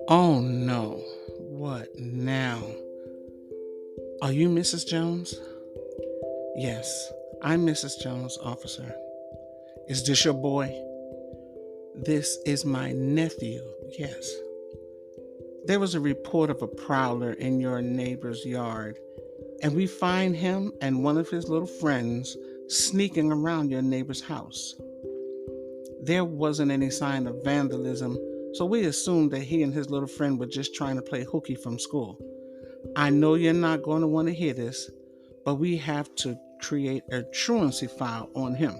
Oh no. What now? Are you Mrs. Jones? Yes, I'm Mrs. Jones, officer. Is this your boy? This is my nephew. Yes. There was a report of a prowler in your neighbor's yard, and we find him and one of his little friends sneaking around your neighbor's house. There wasn't any sign of vandalism, so we assumed that he and his little friend were just trying to play hooky from school. I know you're not going to want to hear this, but we have to create a truancy file on him.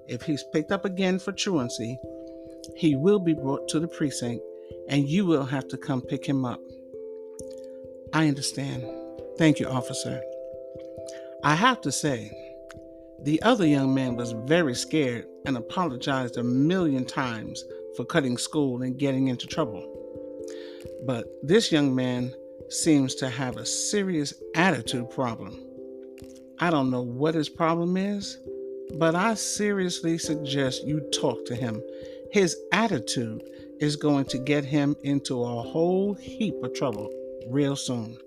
If he's picked up again for truancy, he will be brought to the precinct and you will have to come pick him up. I understand. Thank you, officer. I have to say, the other young man was very scared and apologized a million times for cutting school and getting into trouble. But this young man seems to have a serious attitude problem. I don't know what his problem is, but I seriously suggest you talk to him. His attitude is going to get him into a whole heap of trouble real soon.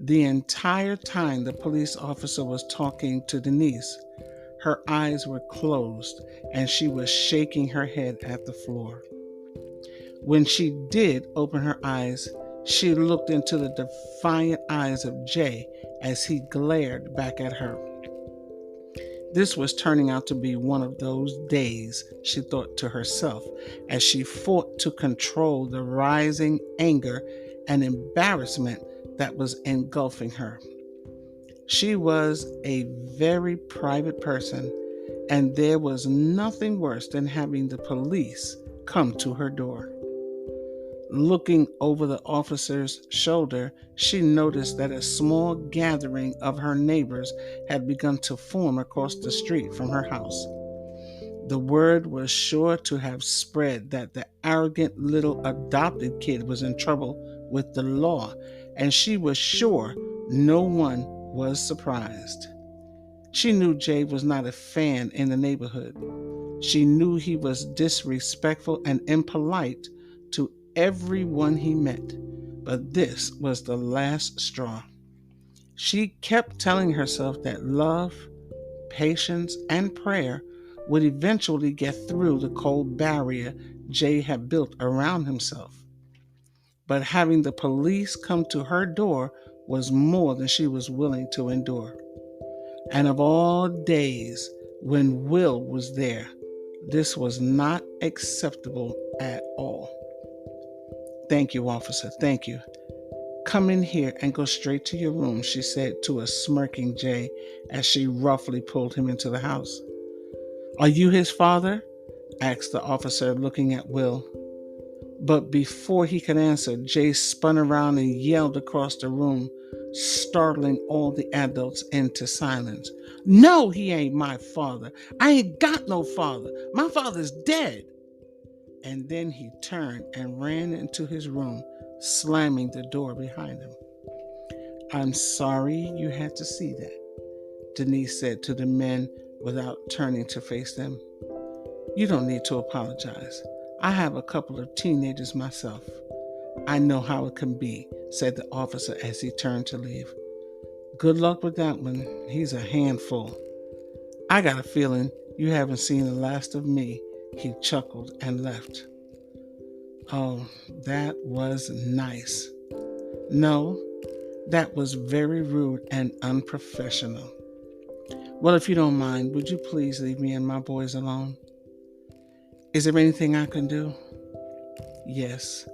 The entire time the police officer was talking to Denise, her eyes were closed and she was shaking her head at the floor. When she did open her eyes, she looked into the defiant eyes of Jay as he glared back at her. This was turning out to be one of those days, she thought to herself, as she fought to control the rising anger and embarrassment that was engulfing her. She was a very private person, and there was nothing worse than having the police come to her door. Looking over the officer's shoulder, she noticed that a small gathering of her neighbors had begun to form across the street from her house. The word was sure to have spread that the arrogant little adopted kid was in trouble with the law, and she was sure no one was surprised. She knew Jay was not a fan in the neighborhood. She knew he was disrespectful and impolite to everyone he met, but this was the last straw. She kept telling herself that love, patience, and prayer would eventually get through the cold barrier Jay had built around himself. But having the police come to her door was more than she was willing to endure. And of all days when Will was there, this was not acceptable at all. Thank you, officer, thank you. Come in here and go straight to your room, she said to a smirking Jay as she roughly pulled him into the house. Are you his father? Asked the officer, looking at Will. But before he could answer, Jay spun around and yelled across the room, startling all the adults into silence. No, he ain't my father. I ain't got no father. My father's dead. And then he turned and ran into his room, slamming the door behind him. I'm sorry you had to see that, Denise said to the men without turning to face them. You don't need to apologize. I have a couple of teenagers myself. I know how it can be, said the officer as he turned to leave. Good luck with that one. He's a handful. I got a feeling you haven't seen the last of me, he chuckled and left. Oh, that was nice. No, that was very rude and unprofessional. Well, if you don't mind, would you please leave me and my boys alone? Is there anything I can do? Yes.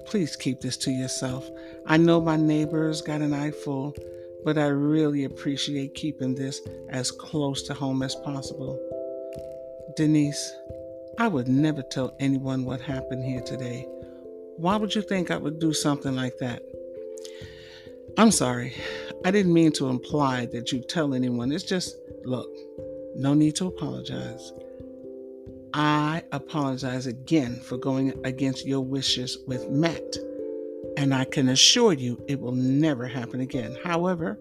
Please keep this to yourself. I know my neighbors got an eyeful, but I really appreciate keeping this as close to home as possible. Denise, I would never tell anyone what happened here today. Why would you think I would do something like that? I'm sorry. I didn't mean to imply that you tell anyone. It's just, look, no need to apologize. I apologize again for going against your wishes with Matt, and I can assure you it will never happen again. However,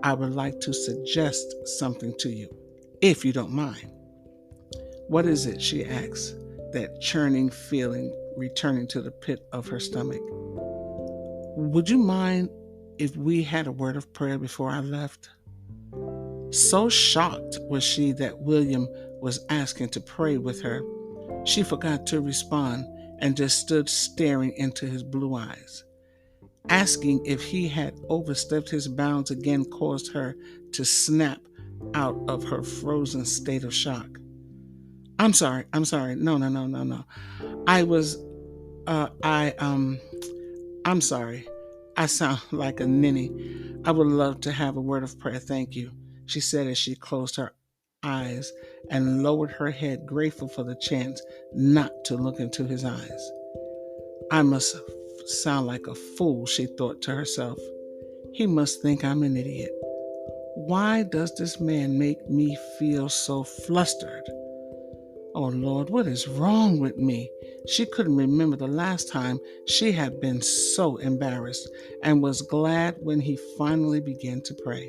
I would like to suggest something to you, if you don't mind. What is it, she asks, that churning feeling returning to the pit of her stomach. Would you mind if we had a word of prayer before I left? So shocked was she that William was asking to pray with her, she forgot to respond and just stood staring into his blue eyes. Asking if he had overstepped his bounds again caused her to snap out of her frozen state of shock. I'm sorry. No. I was, I'm sorry. I sound like a ninny. I would love to have a word of prayer. Thank you, she said as she closed her eyes and lowered her head, grateful for the chance not to look into his eyes. I must sound like a fool, she thought to herself. He must think I'm an idiot. Why does this man make me feel so flustered? Oh Lord, what is wrong with me? She couldn't remember the last time she had been so embarrassed and was glad when he finally began to pray.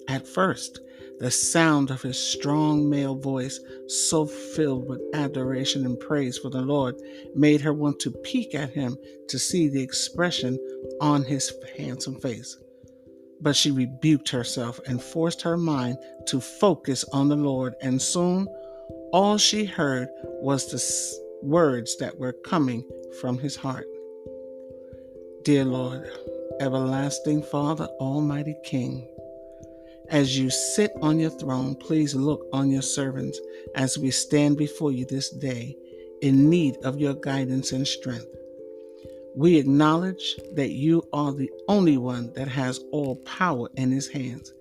At first, the sound of his strong male voice, so filled with adoration and praise for the Lord, made her want to peek at him to see the expression on his handsome face. But she rebuked herself and forced her mind to focus on the Lord, and soon all she heard was the words that were coming from his heart. Dear Lord, everlasting Father, Almighty King, as you sit on your throne, please look on your servants as we stand before you this day in need of your guidance and strength. We acknowledge that you are the only one that has all power in his hands,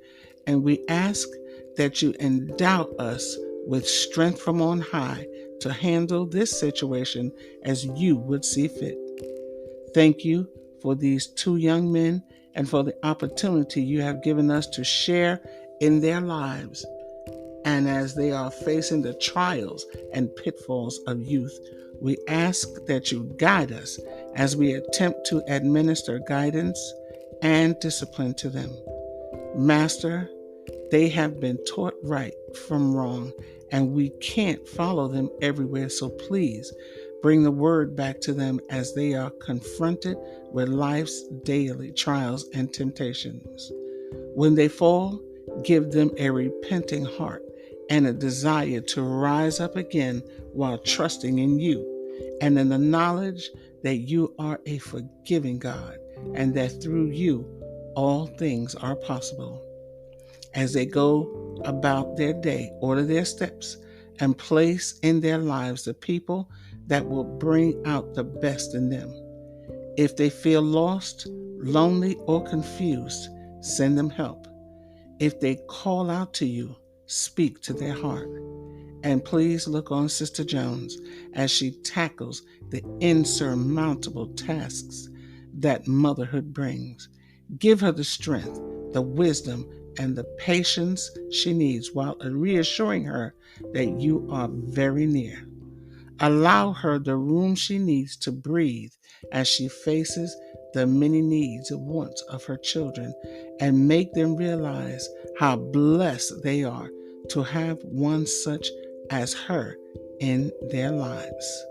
and we ask that you endow us with strength from on high to handle this situation as you would see fit. Thank you for these two young men and for the opportunity you have given us to share in their lives. And as they are facing the trials and pitfalls of youth, we ask that you guide us as we attempt to administer guidance and discipline to them. Master, they have been taught right from wrong, and we can't follow them everywhere, so please bring the word back to them as they are confronted with life's daily trials and temptations. When they fall, give them a repenting heart and a desire to rise up again while trusting in you and in the knowledge that you are a forgiving God and that through you all things are possible. As they go about their day, order their steps and place in their lives the people that will bring out the best in them. If they feel lost, lonely, or confused, send them help. If they call out to you, speak to their heart. And please look on Sister Jones as she tackles the insurmountable tasks that motherhood brings. Give her the strength, the wisdom, and the patience she needs while reassuring her that you are very near. Allow her the room she needs to breathe as she faces the many needs and wants of her children, and make them realize how blessed they are to have one such as her in their lives.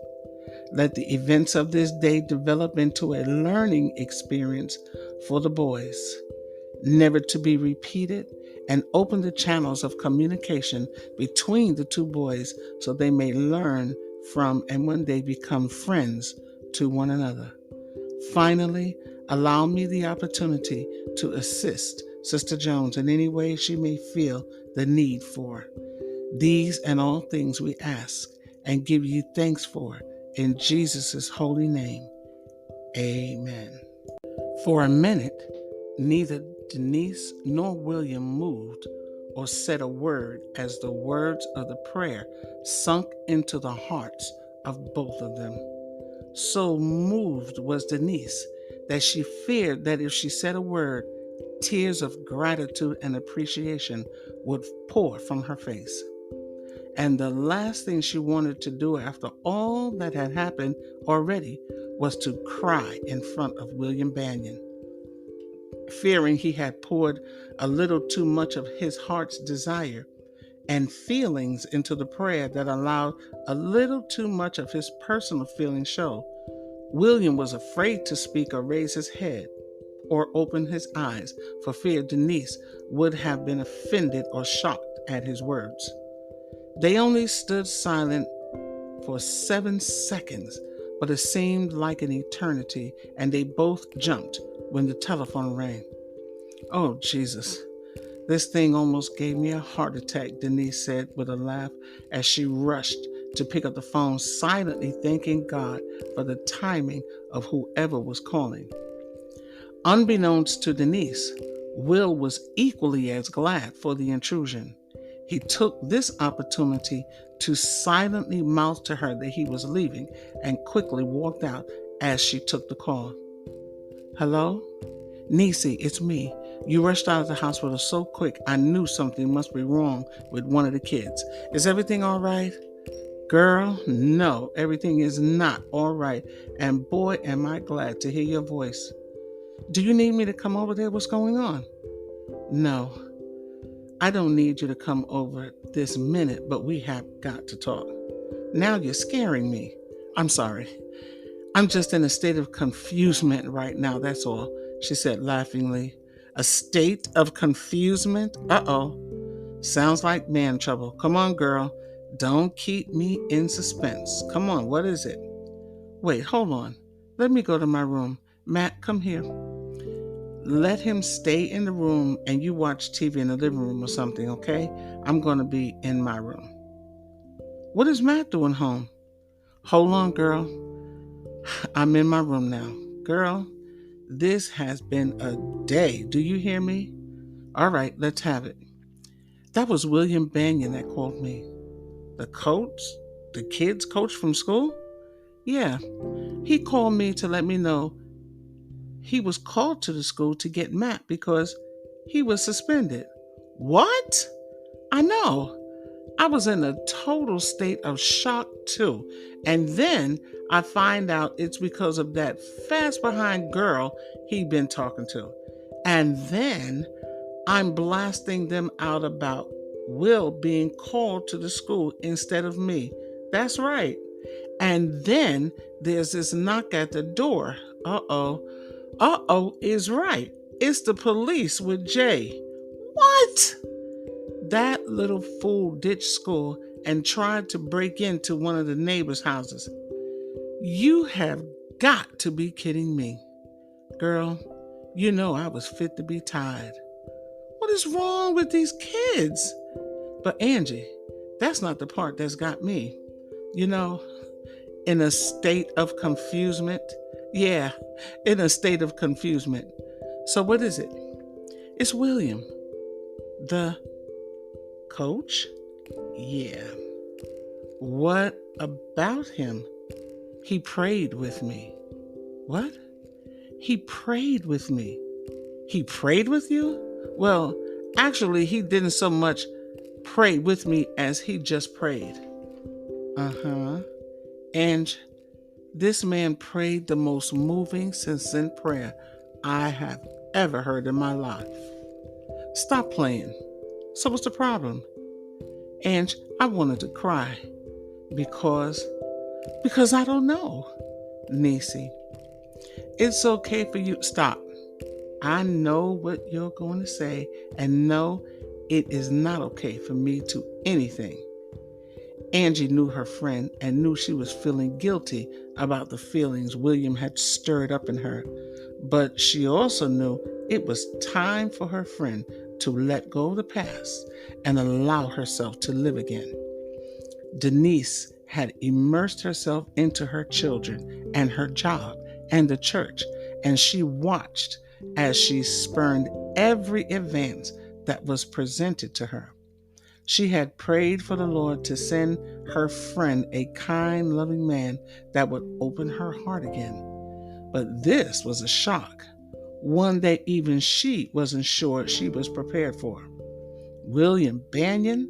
Let the events of this day develop into a learning experience for the boys, never to be repeated, and open the channels of communication between the two boys so they may learn from and one day become friends to one another. Finally, allow me the opportunity to assist Sister Jones in any way she may feel the need for. These and all things we ask and give you thanks for in Jesus' holy name. Amen. For a minute, neither Denise nor William moved or said a word as the words of the prayer sunk into the hearts of both of them. So moved was Denise that she feared that if she said a word, tears of gratitude and appreciation would pour from her face. And the last thing she wanted to do after all that had happened already was to cry in front of William Banyan. Fearing he had poured a little too much of his heart's desire and feelings into the prayer that allowed a little too much of his personal feelings show. William was afraid to speak or raise his head or open his eyes for fear Denise would have been offended or shocked at his words. They only stood silent for 7 seconds, but it seemed like an eternity, and they both jumped when the telephone rang. "Oh, Jesus. This thing almost gave me a heart attack," Denise said with a laugh as she rushed to pick up the phone, silently thanking God for the timing of whoever was calling. Unbeknownst to Denise, Will was equally as glad for the intrusion. He took this opportunity to silently mouth to her that he was leaving and quickly walked out as she took the call. "Hello? Niecy, it's me. You rushed out of the hospital so quick I knew something must be wrong with one of the kids. Is everything all right?" "Girl, no, everything is not all right, and boy, am I glad to hear your voice. Do you need me to come over there? What's going on?" "No, I don't need you to come over this minute, but we have got to talk." "Now you're scaring me." "I'm sorry. I'm just in a state of confusement right now, that's all," she said laughingly. "A state of confusement? Uh-oh. Sounds like man trouble. Come on, girl. Don't keep me in suspense. Come on, what is it?" "Wait, hold on. Let me go to my room. Matt, come here. Let him stay in the room and you watch TV in the living room or something, okay? I'm going to be in my room." "What is Matt doing home?" "Hold on, girl. I'm in my room now. Girl, this has been a day. Do you hear me? All right, let's have it." That was William Banyan that called me. "The coach? The kids' coach from school?" "Yeah. He called me to let me know he was called to the school to get Matt because he was suspended." "What?" "I know. I was in a total state of shock too. And then I find out it's because of that fast behind girl he'd been talking to. And then I'm blasting them out about Will being called to the school instead of me. That's right. And then there's this knock at the door. Uh-oh. Uh-oh is right. It's the police with Jay." "What?" "That little fool ditched school and tried to break into one of the neighbors' houses." "You have got to be kidding me." "Girl, you know I was fit to be tied." "What is wrong with these kids?" "But Angie, that's not the part that's got me. You know, in a state of confusement." "Yeah, in a state of confusement. So what is it?" "It's William." "The coach?" "Yeah." "What about him?" "He prayed with me." "What?" "He prayed with me." "He prayed with you?" "Well, actually, he didn't so much pray with me as he just prayed." "Uh-huh. And this man prayed the most moving, sincere prayer I have ever heard in my life." "Stop playing. So what's the problem?" And I wanted to cry because I don't know. "Niecy, it's okay for you. Stop. I know what you're going to say, and no, it is not okay for me to anything." Angie knew her friend and knew she was feeling guilty about the feelings William had stirred up in her, but she also knew it was time for her friend to let go of the past and allow herself to live again. Denise had immersed herself into her children and her job and the church, and she watched as she spurned every advance that was presented to her. She had prayed for the Lord to send her friend a kind, loving man that would open her heart again. But this was a shock, one that even she wasn't sure she was prepared for. William Banyan,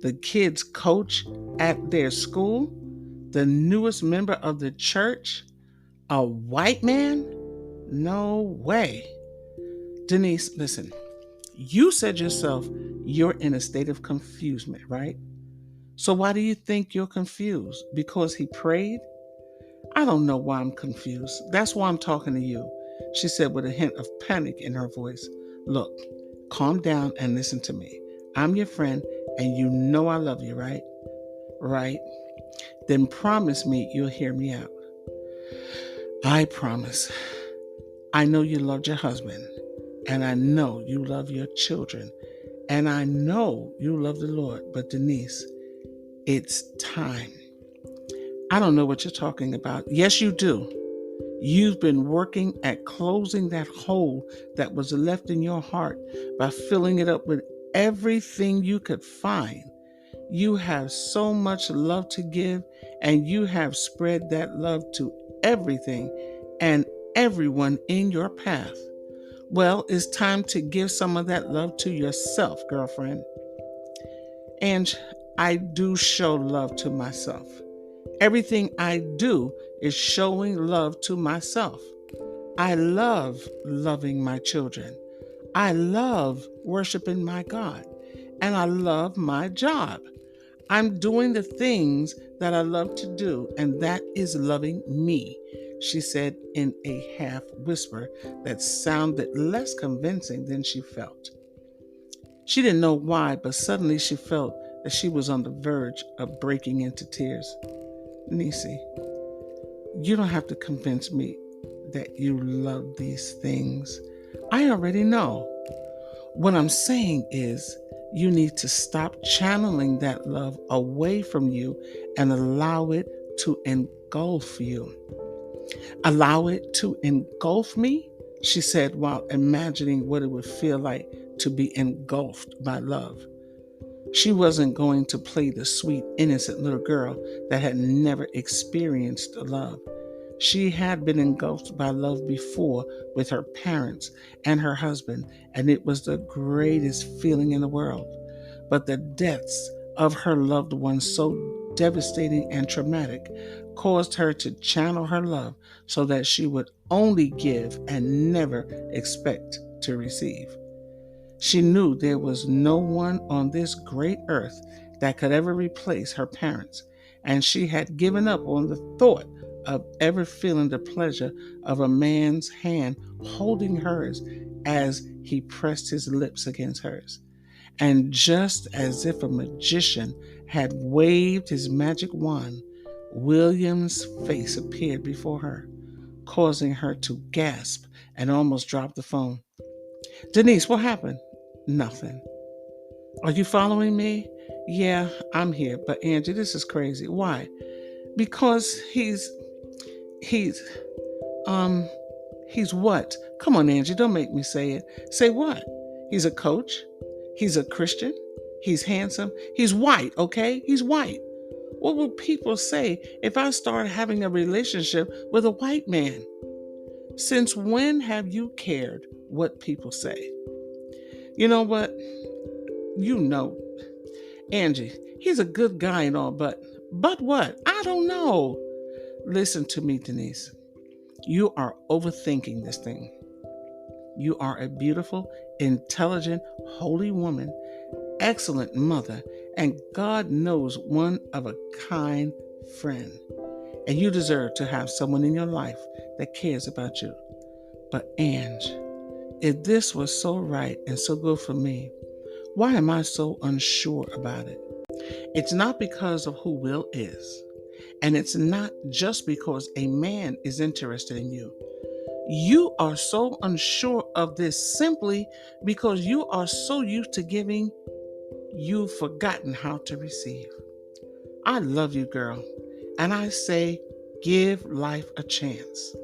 the kids' coach at their school, the newest member of the church, a white man? No way. "Denise, listen, you said yourself You're in a state of confusion, right? So why do you think you're confused? Because he prayed? I don't know why I'm confused. That's why I'm talking to you, she said with a hint of panic in her voice. Look, calm down and listen to me. I'm your friend and you know I love you, right? Right. Then promise me you'll hear me out. I promise. I know you loved your husband, and I know you love your children, and I know you love the Lord. But Denise, it's time. I don't know what you're talking about. Yes, you do. You've been working at closing that hole that was left in your heart by filling it up with everything you could find. You have so much love to give, and you have spread that love to everything and everyone in your path. Well, it's time to give some of that love to yourself, girlfriend. And I do show love to myself. Everything I do is showing love to myself. I love loving my children. I love worshiping my God. And I love my job. I'm doing the things that I love to do, and that is loving me, she said in a half whisper that sounded less convincing than she felt. She didn't know why, but suddenly she felt that she was on the verge of breaking into tears. Nisi, you don't have to convince me that you love these things. I already know. What I'm saying is, you need to stop channeling that love away from you and allow it to engulf you. Allow it to engulf me, she said while imagining what it would feel like to be engulfed by love. She wasn't going to play the sweet, innocent little girl that had never experienced love. She had been engulfed by love before with her parents and her husband, and it was the greatest feeling in the world. But the deaths of her loved ones, so devastating and traumatic, caused her to channel her love so that she would only give and never expect to receive. She knew there was no one on this great earth that could ever replace her parents, and she had given up on the thought of ever feeling the pleasure of a man's hand holding hers as he pressed his lips against hers. And just as if a magician had waved his magic wand, William's face appeared before her, causing her to gasp and almost drop the phone. Denise, what happened? Nothing. Are you following me? Yeah, I'm here. But Angie, this is crazy. Why? Because he's what? Come on, Angie, don't make me say it. Say what? He's a coach. He's a Christian. He's handsome. He's white, okay? He's white. What will people say if I start having a relationship with a white man? Since when have you cared what people say? You know what? You know, Angie, he's a good guy and all, but what? I don't know. Listen to me, Denise. You are overthinking this thing. You are a beautiful, intelligent, holy woman, excellent mother, and God knows one of a kind friend. And you deserve to have someone in your life that cares about you. But Ange, if this was so right and so good for me, why am I so unsure about it? It's not because of who Will is. And it's not just because a man is interested in you. You are so unsure of this simply because you are so used to giving, you've forgotten how to receive. I love you, girl. And I say, give life a chance.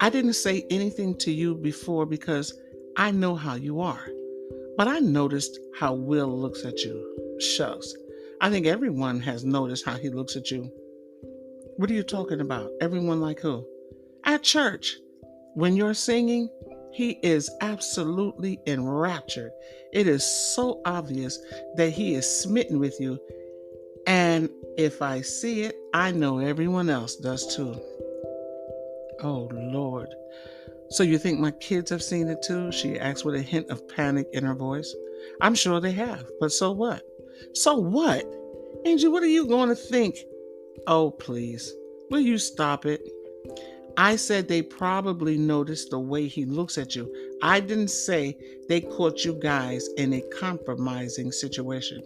I didn't say anything to you before because I know how you are. But I noticed how Will looks at you. Shucks. I think everyone has noticed how he looks at you. What are you talking about? Everyone like who? At church. When you're singing, he is absolutely enraptured. It is so obvious that he is smitten with you. And if I see it, I know everyone else does too. Oh, Lord. So you think my kids have seen it too? She asked with a hint of panic in her voice. I'm sure they have, but so what? So what? Angie, what are you going to think? Oh, please. Will you stop it? I said they probably noticed the way he looks at you. I didn't say they caught you guys in a compromising situation.